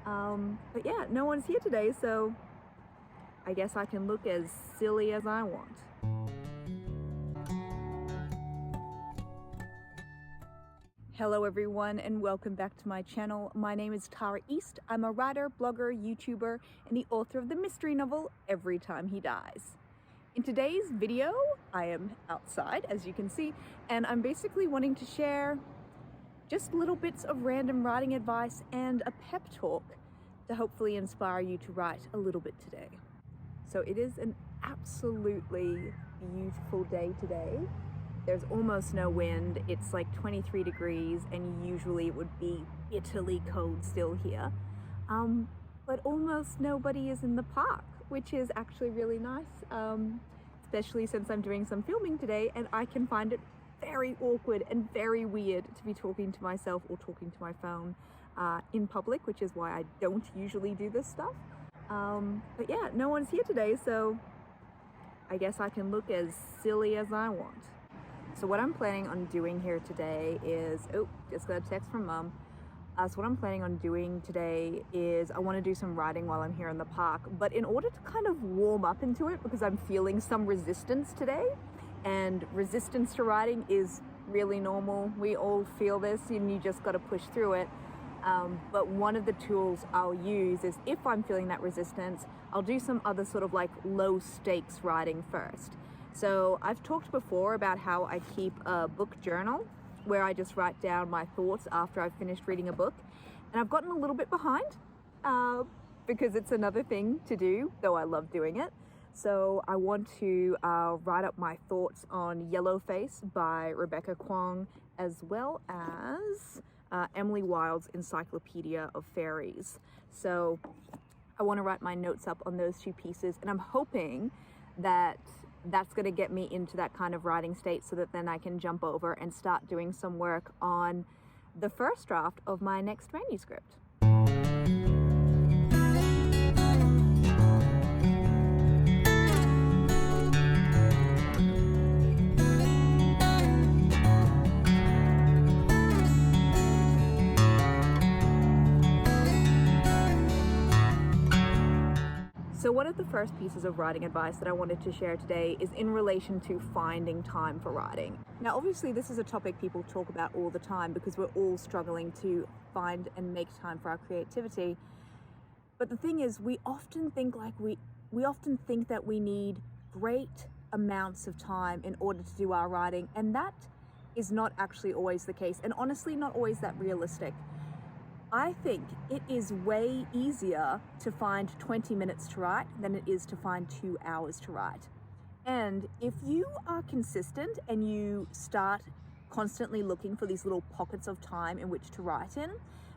But yeah, no one's here today, so I guess I can look as silly as I want. Hello everyone and welcome back to my channel. My name is Tara East. I'm a writer, blogger, YouTuber, and the author of the mystery novel Every Time He Dies. In today's video, I am outside, as you can see, and I'm basically wanting to share just little bits of random writing advice and a pep talk to hopefully inspire you to write a little bit today. So it is an absolutely beautiful day today. There's almost no wind. It's like 23 degrees and usually it would be bitterly cold still here. But almost nobody is in the park, which is actually really nice, especially since I'm doing some filming today and I can find it very awkward and very weird to be talking to myself or talking to my phone in public, which is why I don't usually do this stuff. But yeah, no one's here today, so I guess I can look as silly as I want. So what I'm planning on doing here today is, just got a text from Mum. So what I'm planning on doing today is I want to do some writing while I'm here in the park, but in order to kind of warm up into it, because I'm feeling some resistance today, and resistance to writing is really normal. We all feel this and you just got to push through it. But one of the tools I'll use is if I'm feeling that resistance, I'll do some other sort of like low stakes writing first. So I've talked before about how I keep a book journal where I just write down my thoughts after I've finished reading a book. And I've gotten a little bit behind because it's another thing to do, though I love doing it. So I want to write up my thoughts on Yellowface by Rebecca Kwong, as well as Emily Wilde's Encyclopedia of Fairies. So I want to write my notes up on those two pieces, and I'm hoping that that's going to get me into that kind of writing state so that then I can jump over and start doing some work on the first draft of my next manuscript. So one of the first pieces of writing advice that I wanted to share today is in relation to finding time for writing. Now, obviously, this is a topic people talk about all the time because we're all struggling to find and make time for our creativity. But the thing is, we often think that we need great amounts of time in order to do our writing, and that is not actually always the case, and honestly, not always that realistic. I think it is way easier to find 20 minutes to write than it is to find 2 hours to write. And if you are consistent and you start constantly looking for these little pockets of time in which to write in,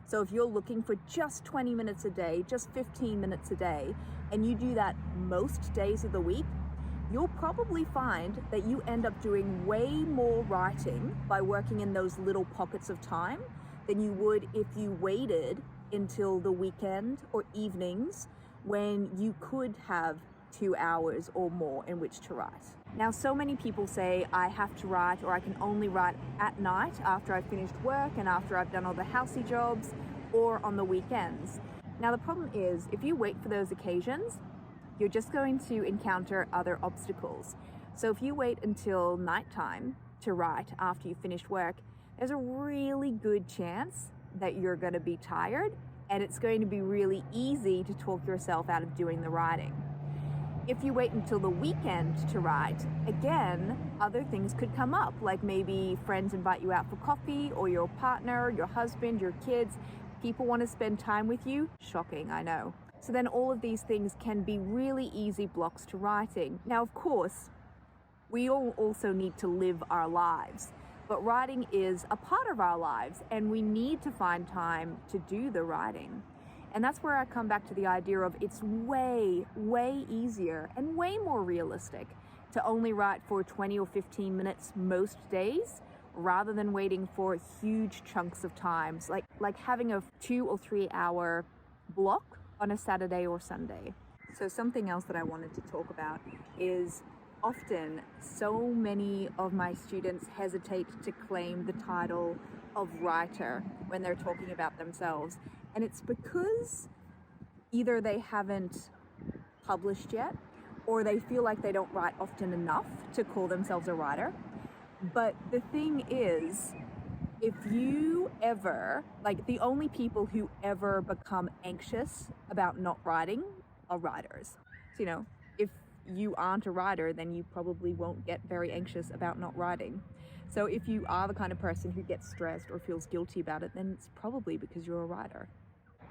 so if you're looking for just 20 minutes a day, just 15 minutes a day, and you do that most days of the week, you'll probably find that you end up doing way more writing by working in those little pockets of time than you would if you waited until the weekend or evenings when you could have 2 hours or more in which to write. Now, so many people say I have to write, or I can only write at night after I've finished work and after I've done all the housey jobs, or on the weekends. Now, the problem is if you wait for those occasions, you're just going to encounter other obstacles. So if you wait until nighttime to write after you've finished work, there's a really good chance that you're going to be tired and it's going to be really easy to talk yourself out of doing the writing. If you wait until the weekend to write, again, other things could come up, like maybe friends invite you out for coffee, or your partner, your husband, your kids, people want to spend time with you. Shocking, I know. So then all of these things can be really easy blocks to writing. Now, of course, we all also need to live our lives. But writing is a part of our lives and we need to find time to do the writing. And that's where I come back to the idea of it's way, way easier and way more realistic to only write for 20 or 15 minutes most days rather than waiting for huge chunks of times, like having a 2 or 3 hour block on a Saturday or Sunday. So something else that I wanted to talk about is often so many of my students hesitate to claim the title of writer when they're talking about themselves. And it's because Either they haven't published yet, or they feel like they don't write often enough to call themselves a writer. But the thing is, if you ever, like, the only people who ever become anxious about not writing are writers. So, if you aren't a writer, then you probably won't get very anxious about not writing. So if you are the kind of person who gets stressed or feels guilty about it, then it's probably because you're a writer.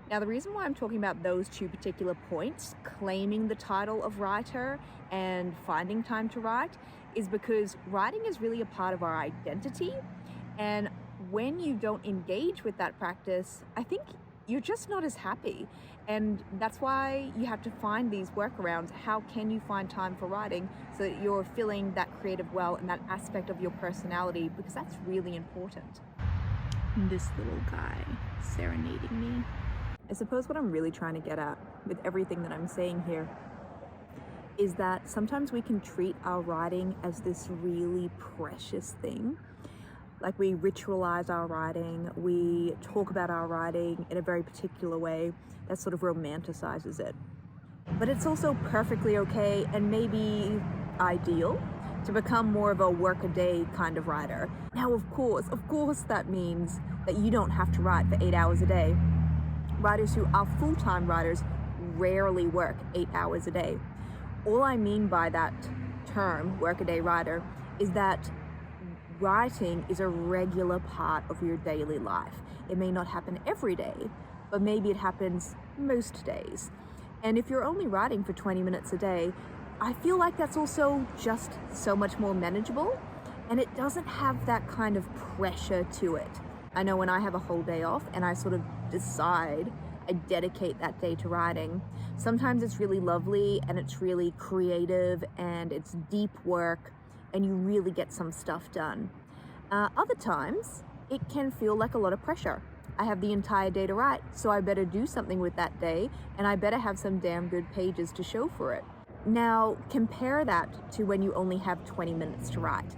Now, the reason why I'm talking about those two particular points, claiming the title of writer and finding time to write, is because writing is really a part of our identity. And when you don't engage with that practice, I think you're just not as happy. And that's why you have to find these workarounds. How can you find time for writing so that you're feeling that creative well and that aspect of your personality? Because that's really important. This little guy serenading me. I suppose what I'm really trying to get at with everything that I'm saying here is that sometimes we can treat our writing as this really precious thing. Like, we ritualize our writing, we talk about our writing in a very particular way that sort of romanticizes it. But it's also perfectly okay and maybe ideal to become more of a work-a-day kind of writer. Now, of course, that means that you don't have to write for 8 hours a day. Writers who are full-time writers rarely work 8 hours a day. All I mean by that term, work-a-day writer, is that writing is a regular part of your daily life. It may not happen every day, but maybe it happens most days. And if you're only writing for 20 minutes a day, I feel like that's also just so much more manageable, and it doesn't have that kind of pressure to it. I know when I have a whole day off and I sort of decide I dedicate that day to writing, sometimes it's really lovely and it's really creative and it's deep work and you really get some stuff done. Other times it can feel like a lot of pressure. I have the entire day to write, so I better do something with that day and I better have some damn good pages to show for it. Now compare that to when you only have 20 minutes to write.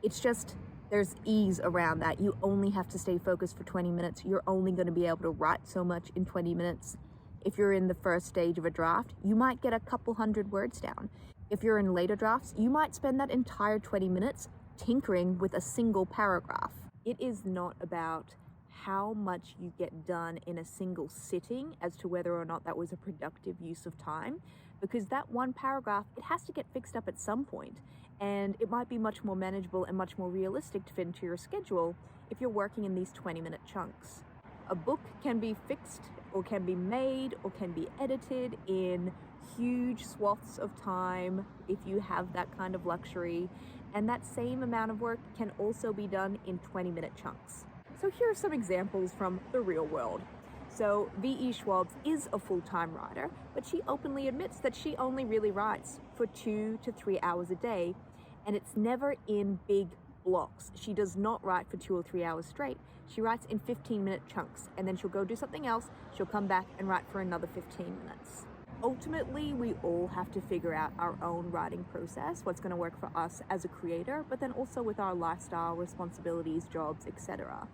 It's just, there's ease around that. You only have to stay focused for 20 minutes. You're only going to be able to write so much in 20 minutes. If you're in the first stage of a draft, you might get a couple hundred words down. If you're in later drafts, you might spend that entire 20 minutes tinkering with a single paragraph. It is not about how much you get done in a single sitting as to whether or not that was a productive use of time, because that one paragraph, it has to get fixed up at some point, and it might be much more manageable and much more realistic to fit into your schedule if you're working in these 20-minute chunks. A book can be fixed or can be made or can be edited in huge swaths of time if you have that kind of luxury, and that same amount of work can also be done in 20-minute chunks. So here are some examples from the real world. So V.E. Schwab's is a full-time writer, but she openly admits that she only really writes for 2 to 3 hours a day, and it's never in big blocks. She does not write for 2 or 3 hours straight. She writes in 15-minute chunks, and then she'll go do something else, she'll come back and write for another 15 minutes. Ultimately, we all have to figure out our own writing process, what's going to work for us as a creator, but then also with our lifestyle, responsibilities, jobs, etc.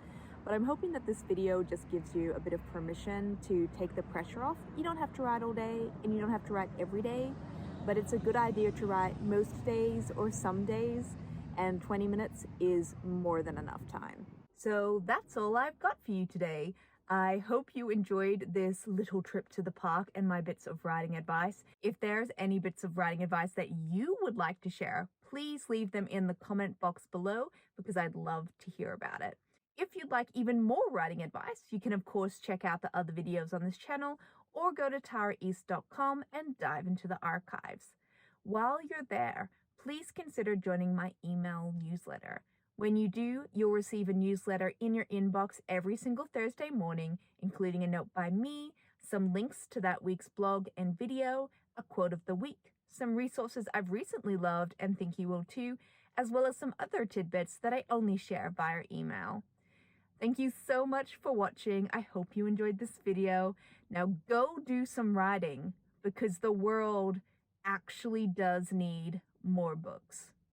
But I'm hoping that this video just gives you a bit of permission to take the pressure off. You don't have to write all day, and you don't have to write every day, but it's a good idea to write most days or some days, and 20 minutes is more than enough time. So that's all I've got for you today. I hope you enjoyed this little trip to the park and my bits of writing advice. If there's any bits of writing advice that you would like to share, please leave them in the comment box below because I'd love to hear about it. If you'd like even more writing advice, you can of course check out the other videos on this channel or go to taraeast.com and dive into the archives. While you're there, please consider joining my email newsletter. When you do, you'll receive a newsletter in your inbox every single Thursday morning, including a note by me, some links to that week's blog and video, a quote of the week, some resources I've recently loved and think you will too, as well as some other tidbits that I only share via email. Thank you so much for watching. I hope you enjoyed this video. Now go do some writing because the world actually does need more books.